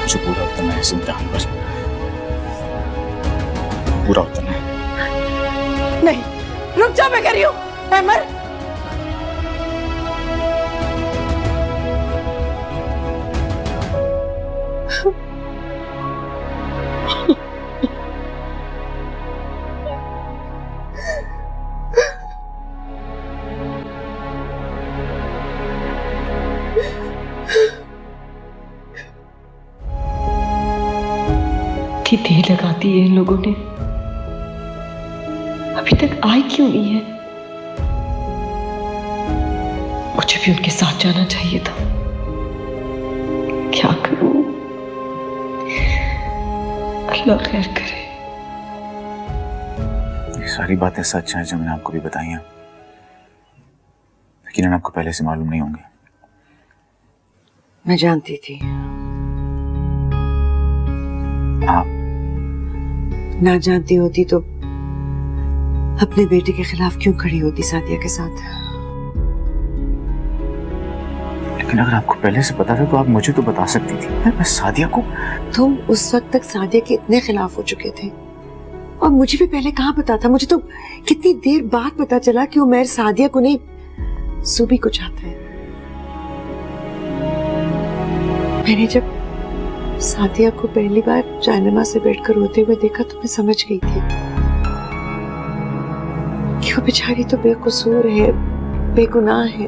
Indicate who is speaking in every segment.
Speaker 1: मुझे पूरा उतरना है इस इम्तिहान पर, पूरा उतरना है।
Speaker 2: नहीं, रुक जा, मैं कह रही हूँ अहमद।
Speaker 3: देर लगाती है इन लोगों ने, अभी तक आई क्यों नहीं है? मुझे भी उनके साथ जाना चाहिए था। क्या करूं? अल्लाह खैर करे।
Speaker 1: ये सारी बातें सच हैं जो मैंने आपको भी बताई हैं, लेकिन आपको पहले से मालूम नहीं होंगे।
Speaker 2: मैं जानती थी।
Speaker 1: आप
Speaker 2: ना जानती होती तो अपने बेटे के खिलाफ क्यों खड़ी होती सादिया के साथ?
Speaker 1: लेकिन अगर आपको पहले से पता था तो आप मुझे तो बता सकती थी। मैं सादिया को,
Speaker 2: तुम उस वक्त तक सादिया के इतने खिलाफ हो चुके थे और मुझे भी पहले कहाँ पता था? मुझे तो कितनी देर बाद पता चला कि उमैर सादिया को नहीं सूबी को चाहता है। मैंने जब सादिया को पहली बार जायनमा से बैठकर रोते हुए देखा तो मैं समझ गई थी कि वो बेचारी तो बेकसूर है, बेगुनाह है।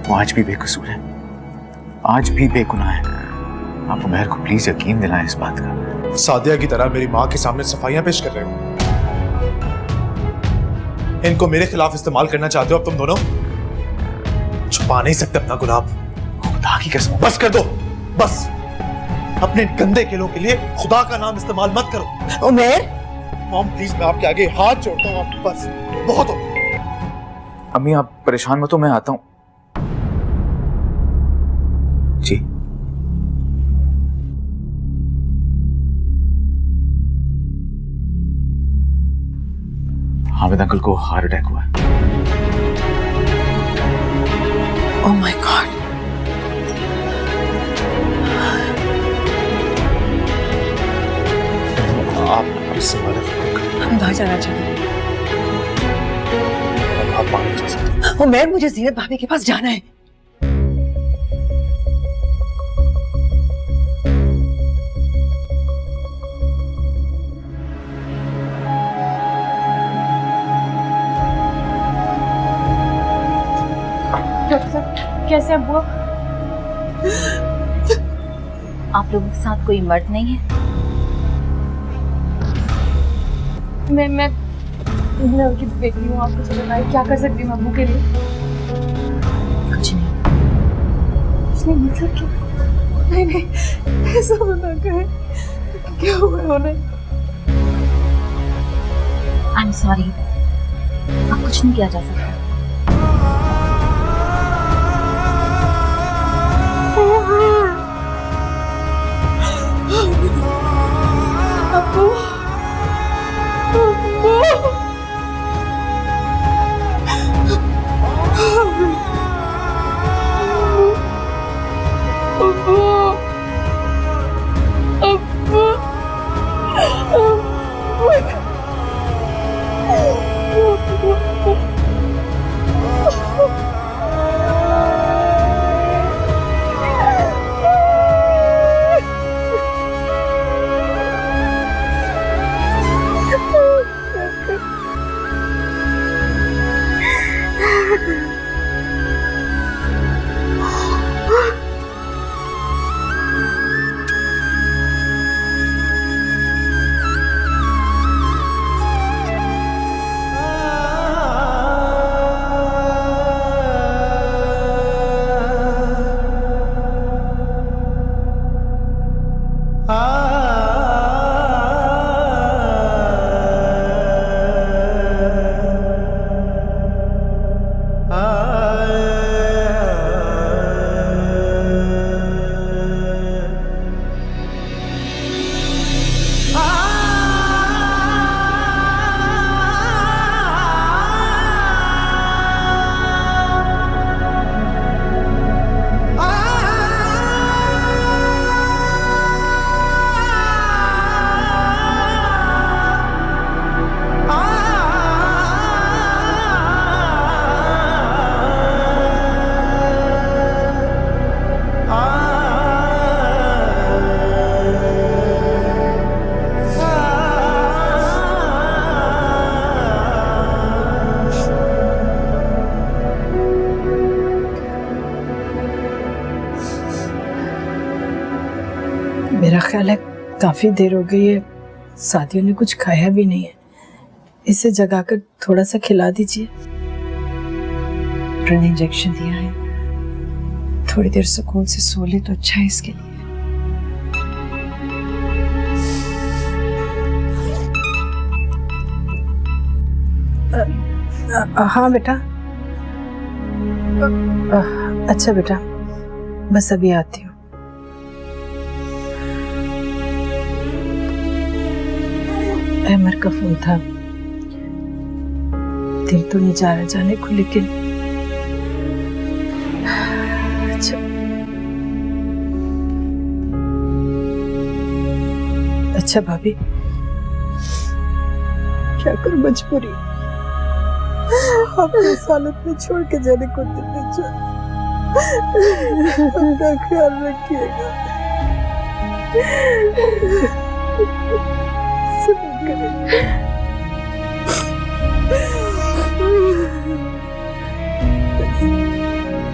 Speaker 1: वो आज भी बेकसूर है, आज भी बेगुनाह है। आप उमैर को प्लीज यकीन दिलाएं इस बात का।
Speaker 4: सादिया की तरह मेरी माँ के सामने सफाइयां पेश कर रहे हो, इनको मेरे खिलाफ इस्तेमाल करना चाहते हो अब तुम दोनों? छुपा नहीं सकते अपना गुनाह।
Speaker 1: खुदा की कसम,
Speaker 4: बस कर दो, बस। अपने गंदे खेलों के लिए खुदा का नाम इस्तेमाल मत करो।
Speaker 2: उमैर,
Speaker 4: मॉम प्लीज, मैं आपके आगे हाथ जोड़ता हूँ, आप बस बहुत हो।
Speaker 1: अम्मी आप परेशान मत हो, मैं आता हूं। जी हामिद अंकल को हार्ट अटैक हुआ है।
Speaker 2: Oh my God.
Speaker 4: आप इससे
Speaker 2: हमें बाहर जाना चाहिए।
Speaker 4: आप वहां नहीं जा सकते।
Speaker 2: उमैर, मुझे जीनत भाभी के पास जाना है।
Speaker 5: कैसे अब्बू? आप लोगों के साथ कोई मर्द नहीं है? मैं उनकी बेटी हूँ, आप मुझे बताइए क्या कर सकती हूँ अब्बू के लिए? कुछ नहीं। कुछ नहीं मतलब क्या? नहीं ऐसा मत करें। क्या हुआ उन्हें? आई एम सॉरी, अब कुछ नहीं किया जा सकता। अब्बू,
Speaker 6: मेरा ख्याल है काफी देर हो गई है, सादियों ने कुछ खाया भी नहीं है। इसे जगाकर थोड़ा सा खिला दीजिए।
Speaker 2: डॉक्टर ने इंजेक्शन दिया है, थोड़ी देर सुकून से सो ले तो अच्छा है इसके लिए।
Speaker 6: हाँ बेटा। अच्छा बेटा, बस अभी आती हूँ। अमर का फोन था, दिल तो नहीं जा रहा जाने को, लेकिन अच्छा अच्छा भाभी, क्या करूं, मजबूरी। अपने हालत में छोड़ के जाने को दिल नहीं चाहता। अपना ख्याल रखिएगा।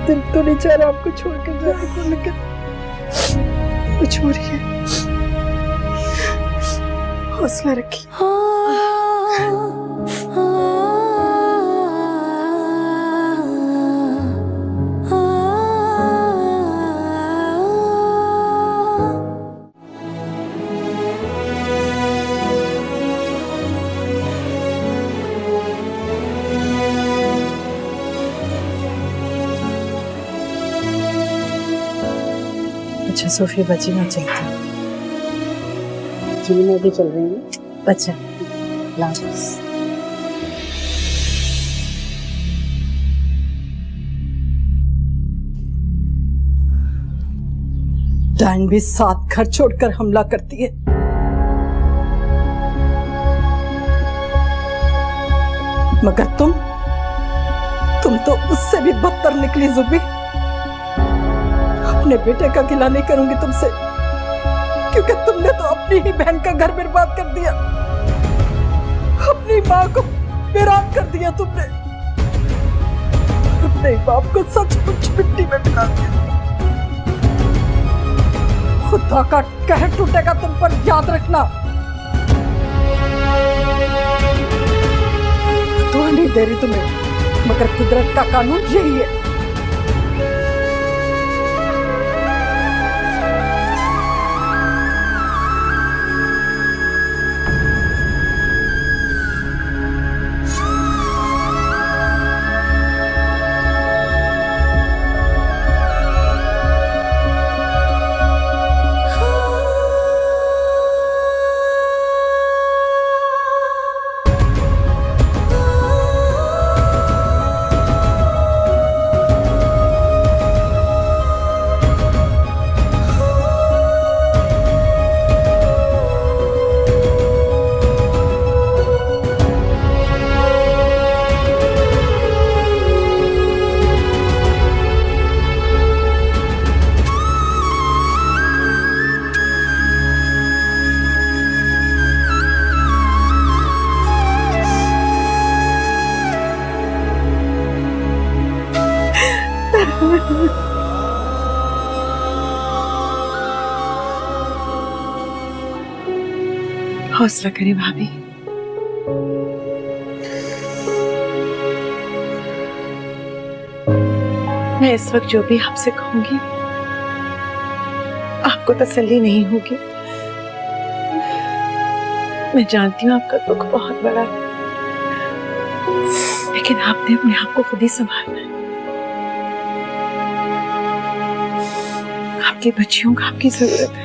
Speaker 6: दिल तो नहीं चाह रहा आपको छोड़ के जाने को, लेकिन मजबूरी है। हौसला रखिए। अच्छा सोफिया बची ना चलती
Speaker 7: जी, मैं भी चल रही हूँ।
Speaker 6: अच्छा
Speaker 7: लास्ट
Speaker 6: डाइन भी 7 घर छोड़कर हमला करती है। मगर तुम तो उससे भी बदतर निकली जुबी। अपने बेटे का गिला नहीं करूंगी तुमसे, क्योंकि तुमने तो अपनी ही बहन का घर बर्बाद कर दिया, अपनी माँ को वीरान कर दिया तुमने, अपने बाप को सचमुच मिट्टी में मिला दिया। खुदा का कहर टूटेगा तुम पर, याद रखना। दुआ नहीं दे रही तुम्हें, मगर कुदरत का कानून यही है।
Speaker 2: हौसला करें भाभी। मैं इस वक्त जो भी आपसे कहूंगी आपको तसल्ली नहीं होगी। मैं जानती हूँ आपका दुख बहुत बड़ा है, लेकिन आपने अपने आप को खुद ही संभालना है। आपकी बच्चियों को आपकी जरूरत है।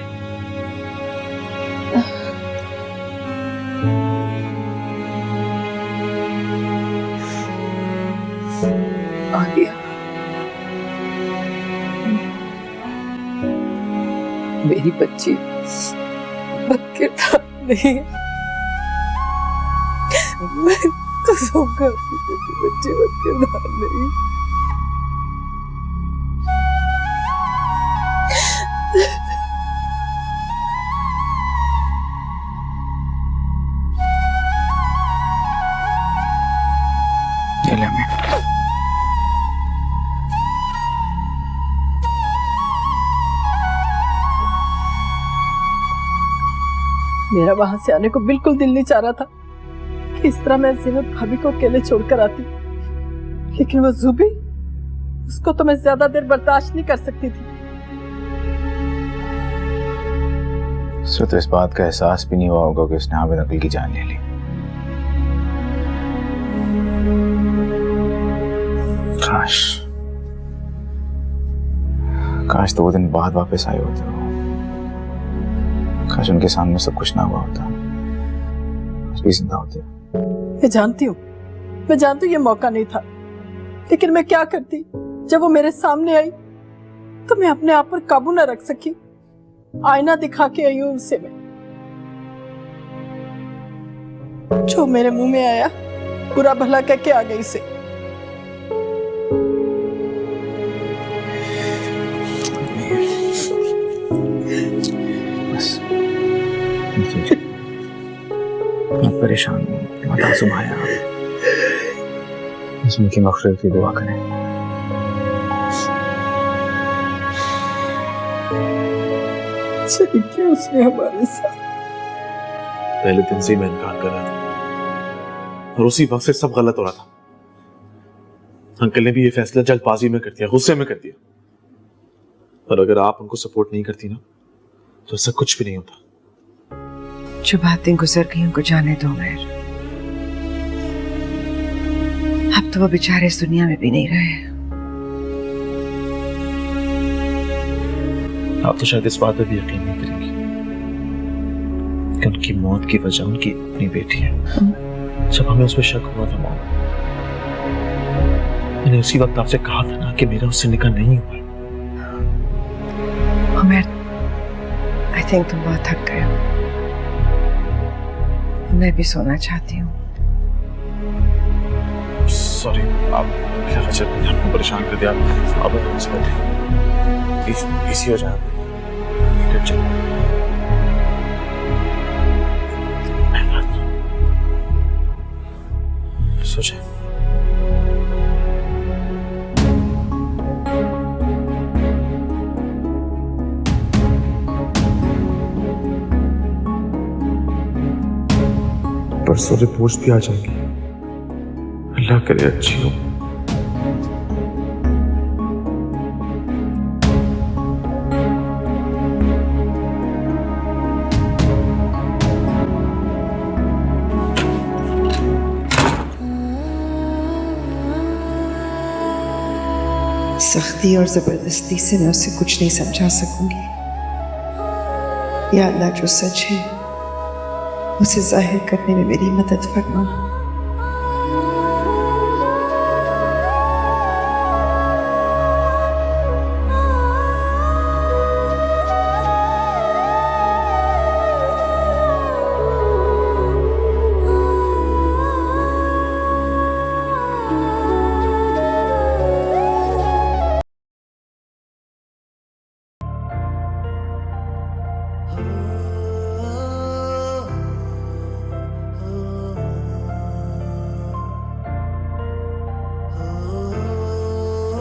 Speaker 6: आलिया, मेरी बच्ची बदकिरदार नहीं है। मैं कसम खाती हूँ मेरी बच्ची बदकिरदार नहीं। मेरा वहां से आने को बिल्कुल दिल नहीं चाह रहा था कि इस तरह मैं जीनत भाभी को अकेले छोड़कर आती, लेकिन वो जुबी, उसको तो मैं ज्यादा देर बर्दाश्त नहीं कर सकती थी।
Speaker 1: उसे तो इस बात का एहसास भी नहीं हुआ होगा कि उसने आबिद अंकल की जान ले ली। काश तो वो दिन बाद वापस आए होते हो, काश उनके सामने सब कुछ ना हुआ होता, आज भी जिंदा होते।
Speaker 6: मैं जानती हूँ ये मौका नहीं था, लेकिन मैं क्या करती। जब वो मेरे सामने आई तो मैं अपने आप पर काबू न रख सकी, आईना दिखा के आई हूँ उसे मैं। जो मेरे मुंह में आया बुरा भला कह के आ गई से।
Speaker 1: मैं परेशान हूँ, मत आंसू भाया, उनकी मग़फ़िरत की दुआ करें।
Speaker 6: चली क्यों उसने हमारे साथ?
Speaker 4: पहले दिन से ही मैं इनकार कर रहा था और उसी वक्त से सब गलत हो रहा था। अंकल ने भी ये फैसला जल्दबाजी में कर दिया, गुस्से में कर दिया। और अगर आप उनको सपोर्ट नहीं करती ना तो ऐसा कुछ भी नहीं होता।
Speaker 2: जो बातें गुजर गई उनको जाने दो मेर। अब तो वो बेचारे इस दुनिया में भी नहीं रहे।
Speaker 4: आप तो शायद इस बात पर भी यकीन नहीं करेंगी कि उनकी मौत की वजह उनकी अपनी बेटी है। जब हमें उस पर शक हुआ था मौत, मैंने उसी वक्त आपसे कहा था ना कि मेरा उससे निकाह नहीं हुआ।
Speaker 2: आई थिंक तुम बहुत थक गए हो, मैं भी सोना चाहती हूँ।
Speaker 4: सॉरी, आप क्या वजह मैंने आपको परेशान कर दिया। अब इसी हो जाए सोचे। परसों रिपोर्ट्स भी आ जाएंगी, अल्लाह करे अच्छी हो।
Speaker 2: सख्ती और जबरदस्ती से मैं उसे कुछ नहीं समझा सकूंगी। या अल्लाह जो सच है उसे जाहिर करने में मेरी मदद फरमा।